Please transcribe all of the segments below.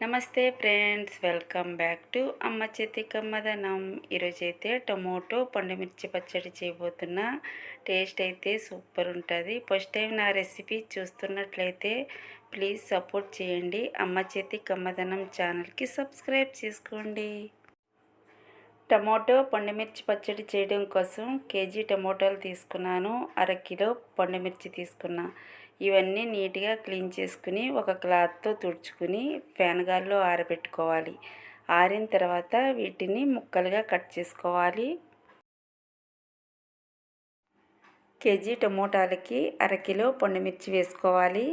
నమస్తే friends, welcome back to అమ్మ చేతి కమ్మదనం. ఈరోజైతే టమోటో పండుమిర్చి పచ్చడి చేయబోతున్నా. టేస్ట్ అయితే సూపర్ ఉంటుంది. ఫస్ట్ టైం నా రెసిపీ చూస్తున్నట్లయితే ప్లీజ్ సపోర్ట్ చేయండి. అమ్మ చేతి కమ్మదనం ఛానల్కి సబ్స్క్రైబ్ చేసుకోండి. టమోటో పండుమిర్చి పచ్చడి చేయడం కోసం కేజీ టమోటాలు తీసుకున్నాను. అరకిలో పండుమిర్చి తీసుకున్నా. ఇవన్నీ నీట్గా క్లీన్ చేసుకుని ఒక క్లాత్తో తుడుచుకుని ఫ్యాన్ గాలిలో ఆరబెట్టుకోవాలి. ఆరిన తర్వాత వీటిని ముక్కలుగా కట్ చేసుకోవాలి. కేజీ టమోటాలకి అరకిలో పండుమిర్చి వేసుకోవాలి.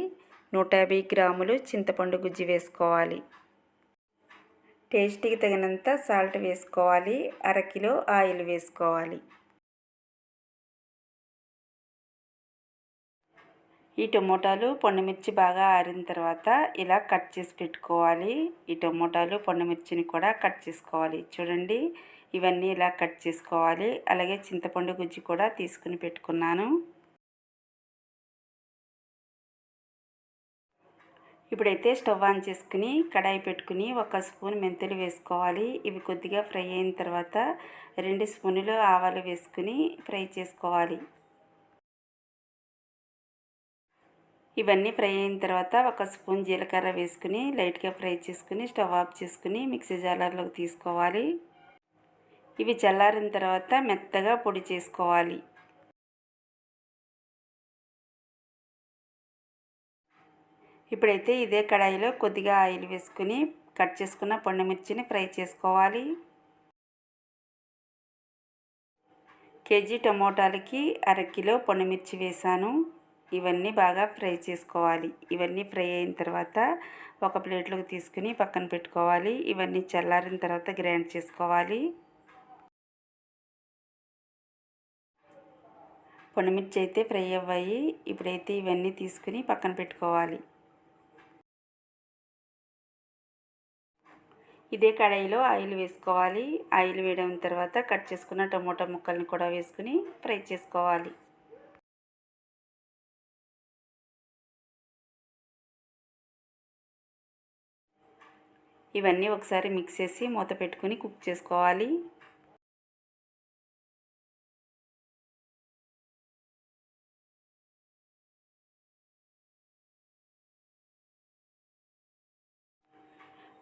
150 గ్రాములు చింతపండు గుజ్జు వేసుకోవాలి. టేస్ట్కి తగినంత సాల్ట్ వేసుకోవాలి. అరకిలో ఆయిల్ వేసుకోవాలి. ఈ టమోటాలు పండుమిర్చి బాగా ఆరిన తర్వాత ఇలా కట్ చేసి పెట్టుకోవాలి. ఈ టమోటాలు పండుమిర్చిని కూడా కట్ చేసుకోవాలి. చూడండి, ఇవన్నీ ఇలా కట్ చేసుకోవాలి. అలాగే చింతపండు గుజ్జు కూడా తీసుకుని పెట్టుకున్నాను. ఇప్పుడైతే స్టవ్ ఆన్ చేసుకుని కడాయి పెట్టుకుని 1 స్పూన్ మెంతులు వేసుకోవాలి. ఇవి కొద్దిగా ఫ్రై అయిన తర్వాత 2 స్పూన్లు ఆవాలు వేసుకుని ఫ్రై చేసుకోవాలి. ఇవన్నీ ఫ్రై అయిన తర్వాత 1 స్పూన్ జీలకర్ర వేసుకుని లైట్గా ఫ్రై చేసుకుని స్టవ్ ఆఫ్ చేసుకుని మిక్సీ జార్లోకి తీసుకోవాలి. ఇవి చల్లారిన తర్వాత మెత్తగా పొడి చేసుకోవాలి. ఇప్పుడైతే ఇదే కడాయిలో కొద్దిగా ఆయిల్ వేసుకుని కట్ చేసుకున్న పండుమిర్చిని ఫ్రై చేసుకోవాలి. కేజీ టమోటాలకి అరకిలో పండుమిర్చి వేసాను. ఇవన్నీ బాగా ఫ్రై చేసుకోవాలి. ఇవన్నీ ఫ్రై అయిన తర్వాత ఒక ప్లేట్లోకి తీసుకుని పక్కన పెట్టుకోవాలి. ఇవన్నీ చల్లారిన తర్వాత గ్రైండ్ చేసుకోవాలి. పండుమిర్చి అయితే ఫ్రై అవ్వాయి. ఇప్పుడైతే ఇవన్నీ తీసుకుని పక్కన పెట్టుకోవాలి. ఇదే కడాయిలో ఆయిల్ వేసుకోవాలి. ఆయిల్ వేయడం తర్వాత కట్ చేసుకున్న టమోటా ముక్కల్ని కూడా వేసుకుని ఫ్రై చేసుకోవాలి. ఇవన్నీ ఒకసారి మిక్స్ చేసి మూత పెట్టుకుని కుక్ చేసుకోవాలి.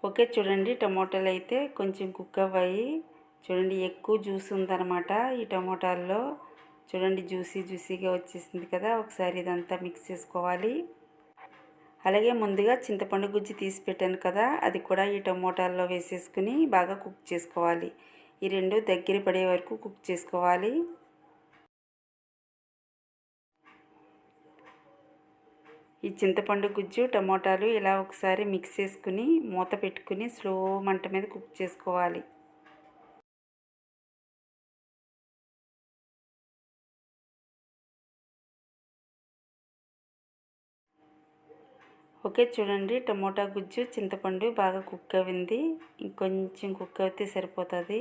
ఓకే, చూడండి, టమోటాలు అయితే కొంచెం కుక్ అవ్వాయి. చూడండి, ఎక్కువ జ్యూస్ ఉందన్నమాట ఈ టమోటాల్లో. చూడండి, జ్యూసీగా వచ్చేసింది కదా. ఒకసారి ఇదంతా మిక్స్ చేసుకోవాలి. అలాగే ముందుగా చింతపండు గుజ్జు తీసి పెట్టాను కదా, అది కూడా ఈ టమోటాల్లో వేసేసుకుని బాగా కుక్ చేసుకోవాలి. ఈ రెండు దగ్గర పడే వరకు కుక్ చేసుకోవాలి. ఈ చింతపండు గుజ్జు టమోటాలు ఇలా ఒకసారి మిక్స్ చేసుకుని మూత పెట్టుకుని స్లో మంట మీద కుక్ చేసుకోవాలి. ఓకే, చూడండి, టమోటా గుజ్జు చింతపండు బాగా కుక్ అయింది. ఇంకొంచెం కుక్ అయితే సరిపోతుంది.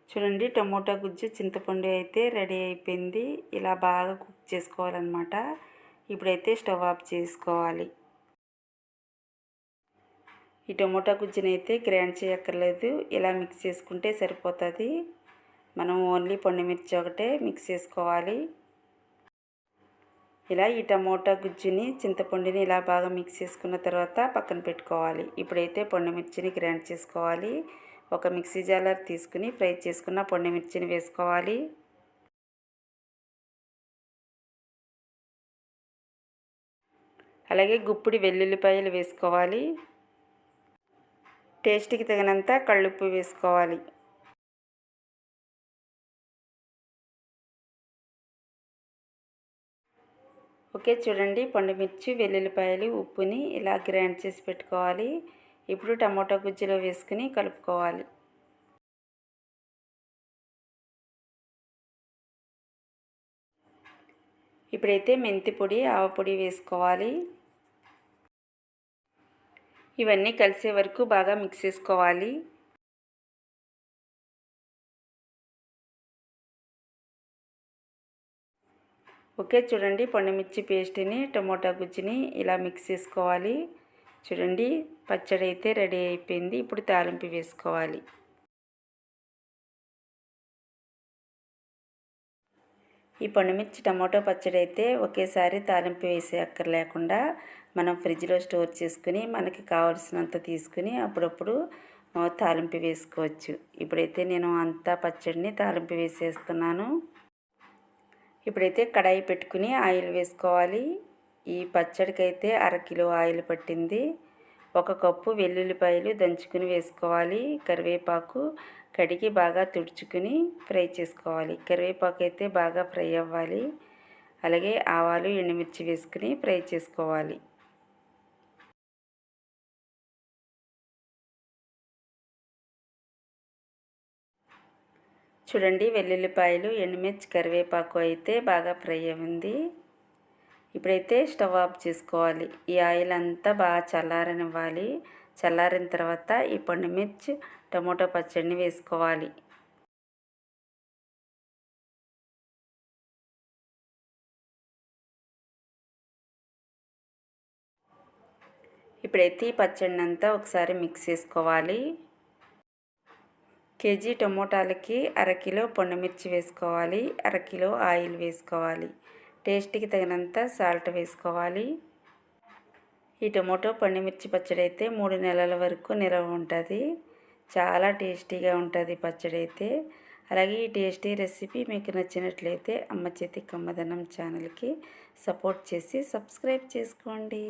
చూడండి, టమోటా గుజ్జు చింతపండు అయితే రెడీ అయిపోయింది. ఇలా బాగా కుక్ చేసుకోవాలన్నమాట. ఇప్పుడైతే స్టవ్ ఆఫ్ చేసుకోవాలి. ఈ టమోటా గుజ్జుని అయితే గ్రైండ్ చేయక్కర్లేదు. ఇలా మిక్స్ చేసుకుంటే సరిపోతుంది. మనం ఓన్లీ పండుమిర్చి ఒకటే మిక్స్ చేసుకోవాలి. ఇలా ఈ టమోటా గుజ్జుని చింతపండుని ఇలా బాగా మిక్స్ చేసుకున్న తర్వాత పక్కన పెట్టుకోవాలి. ఇప్పుడైతే పండుమిర్చిని గ్రైండ్ చేసుకోవాలి. ఒక మిక్సీ జార్ తీసుకుని ఫ్రై చేసుకున్న పండుమిర్చిని వేసుకోవాలి. అలాగే గుప్పిడి వెల్లుల్లిపాయలు వేసుకోవాలి. టేస్ట్కి తగినంత కళ్ళుప్పు వేసుకోవాలి. ఓకే, చూడండి, పండుమిర్చి వెల్లుల్లిపాయలు ఉప్పుని ఇలా గ్రైండ్ చేసి పెట్టుకోవాలి. ఇప్పుడు టమోటా గుజ్జులో వేసుకుని కలుపుకోవాలి. ఇప్పుడైతే మెంతి పొడి ఆవపొడి వేసుకోవాలి. ఇవన్నీ కలిసే వరకు బాగా మిక్స్ చేసుకోవాలి. ఓకే చూడండి, పండుమిర్చి పేస్ట్ని టమోటా గుజ్జుని ఇలా మిక్స్ చేసుకోవాలి. చూడండి పచ్చడి అయితే రెడీ అయిపోయింది. ఇప్పుడు తాలింపు వేసుకోవాలి. ఈ పండుమిర్చి టమాటో పచ్చడి అయితే ఒకేసారి తాలింపు వేసే అక్కర్లేకుండా మనం ఫ్రిడ్జ్లో స్టోర్ చేసుకుని మనకి కావాల్సినంత తీసుకుని అప్పుడప్పుడు తాలింపు వేసుకోవచ్చు. ఇప్పుడైతే నేను అంతా పచ్చడిని తాలింపు వేసేస్తున్నాను. ఇప్పుడైతే కడాయి పెట్టుకుని ఆయిల్ వేసుకోవాలి. ఈ పచ్చడికి అయితే 1/2 కిలో ఆయిల్ పట్టింది. 1 కప్పు వెల్లుల్లిపాయలు దంచుకుని వేసుకోవాలి. కరివేపాకు కడిగి బాగా తుడుచుకుని ఫ్రై చేసుకోవాలి. కరివేపాకు అయితే బాగా ఫ్రై అవ్వాలి. అలాగే ఆవాలు ఎండుమిర్చి వేసుకుని ఫ్రై చేసుకోవాలి. చూడండి వెల్లుల్లిపాయలు ఎండుమిర్చి కరివేపాకు అయితే బాగా ఫ్రై అయింది. ఇప్పుడైతే స్టవ్ ఆఫ్ చేసుకోవాలి. ఈ ఆయిల్ అంతా బాగా చల్లారనివ్వాలి. చల్లారిన తర్వాత ఈ పండుమిర్చి టమోటా పచ్చడిని వేసుకోవాలి. ఇప్పుడైతే ఈ పచ్చడిని అంతా ఒకసారి మిక్స్ చేసుకోవాలి. కేజీ టమోటాలకి 1/2 కిలో పండుమిర్చి వేసుకోవాలి. 1/2 కిలో ఆయిల్ వేసుకోవాలి. టేస్ట్కి తగినంత సాల్ట్ వేసుకోవాలి. ఈ టమోటో పండుమిర్చి పచ్చడి అయితే 3 నెలల వరకు నిల్వ ఉంటుంది. చాలా టేస్టీగా ఉంటుంది పచ్చడి అయితే. అలాగే ఈ టేస్టీ రెసిపీ మీకు నచ్చినట్లయితే అమ్మ చేతి కమ్మదనం ఛానల్కి సపోర్ట్ చేసి సబ్స్క్రైబ్ చేసుకోండి.